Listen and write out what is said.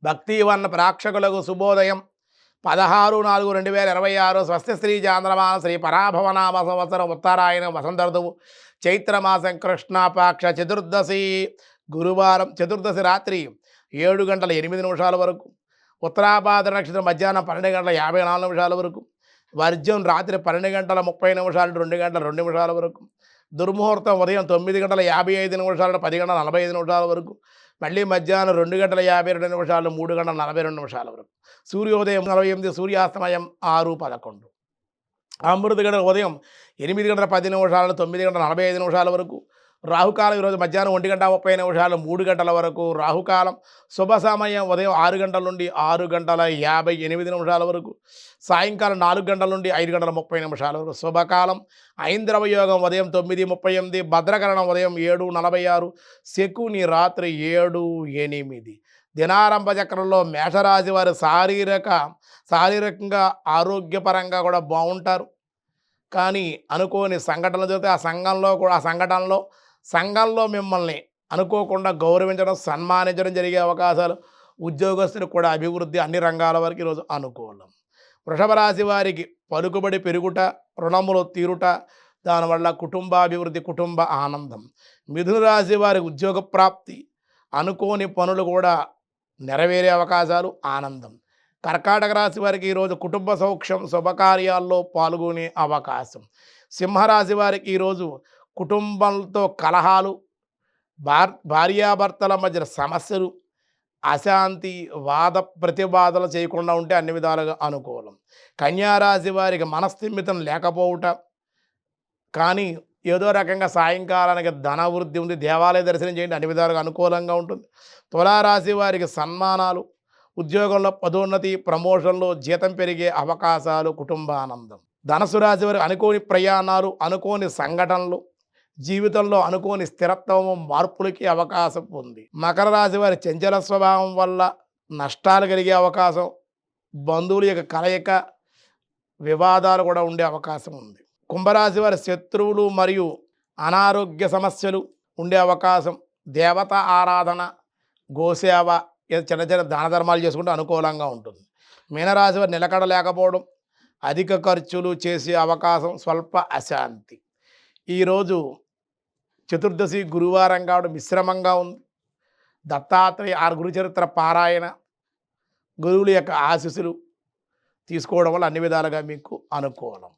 భక్తివన్న ప్రేక్షకులకు శుభోదయం 16/4/2026 స్వస్తి శ్రీ చాంద్రమాన శ్రీ పరాభవనామ సంవత్సరం ఉత్తరాయణ వసంత ఋతువు చైత్రమాసం కృష్ణాపక్ష చతుర్దశి గురువారం చతుర్దశి రాత్రి 7:08 వరకు ఉత్తరాభాద్ర నక్షత్రం మధ్యాహ్నం 12:54 వరకు వర్జం రాత్రి 12:30 2:02 వరకు దుర్ముహూర్తం ఉదయం 9:55 10:45 వరకు మళ్ళీ మధ్యాహ్నం 2:52 3:42 వరకు సూర్యోదయం 48 సూర్యాస్తమయం 6:11 అమృత గంటల ఉదయం 8:10 9:45 వరకు రాహుకాలం ఈరోజు మధ్యాహ్నం 1:30 3 వరకు రాహుకాలం శుభ సమయం ఉదయం 6 గంటల నుండి 6:58 వరకు సాయంకాలం 4 గంటల నుండి 5:30 వరకు శుభకాలం ఐంద్రవ యోగం ఉదయం 9:38 భద్రకరణం ఉదయం 7:46 శకుని రాత్రి 7:08 దినారంభ చక్రంలో మేషరాశి వారు శారీరకంగా ఆరోగ్యపరంగా కూడా బాగుంటారు. కానీ అనుకోని సంఘటనలు జరిగితే ఆ సంఘటనలో మిమ్మల్ని అనుకోకుండా గౌరవించడం సన్మానించడం జరిగే అవకాశాలు ఉద్యోగస్తులకు కూడా అభివృద్ధి అన్ని రంగాల వరకు ఈరోజు అనుకూలం. వృషభ రాశి వారికి పలుకుబడి పెరుగుట రుణములు తీరుట దానివల్ల కుటుంబాభివృద్ధి కుటుంబ ఆనందం. మిథున రాశి వారి ఉద్యోగ ప్రాప్తి అనుకోని పనులు కూడా నెరవేరే అవకాశాలు ఆనందం. కర్కాటక రాశి వారికి ఈరోజు కుటుంబ సౌఖ్యం శుభకార్యాల్లో పాల్గొనే అవకాశం. సింహరాశి వారికి ఈరోజు కుటుంబంతో కలహాలు భార్యాభర్తల మధ్య సమస్యలు అశాంతి వాద ప్రతివాదలు చేయకుండా ఉంటే అన్ని విధాలుగా అనుకూలం. కన్యారాశి వారికి మనస్థిమితం లేకపోవుట కానీ ఏదో రకంగా సాయంకాలానికి ధనవృద్ధి ఉంది దేవాలయ దర్శనం చేయండి అన్ని విధాలుగా అనుకూలంగా ఉంటుంది. తులారాశి వారికి సన్మానాలు ఉద్యోగంలో పదోన్నతి ప్రమోషన్లు జీతం పెరిగే అవకాశాలు కుటుంబానందం. ధనుసు రాశి వారికి అనుకోని ప్రయాణాలు అనుకోని సంఘటనలు జీవితంలో అనుకోని స్థిరత్వము మార్పులకి అవకాశం ఉంది. మకర రాశి వారి చంచల స్వభావం వల్ల నష్టాలు కలిగే అవకాశం బంధువుల యొక్క కలయిక వివాదాలు కూడా ఉండే అవకాశం ఉంది. కుంభరాశి వారి శత్రువులు మరియు అనారోగ్య సమస్యలు ఉండే అవకాశం. దేవత ఆరాధన గోసేవ చిన్న చిన్న దాన ధర్మాలు చేసుకుంటే అనుకూలంగా ఉంటుంది. మీనరాశి వారి నిలకడ లేకపోవడం అధిక ఖర్చులు చేసే అవకాశం స్వల్ప అశాంతి. ఈరోజు చతుర్దశి గురువారం కావడం మిశ్రమంగా ఉంది. దత్తాత్రేయ గురుచరిత్ర పారాయణ గురువుల యొక్క ఆశీస్సులు తీసుకోవడం వల్ల అన్ని విధాలుగా మీకు అనుకూలం.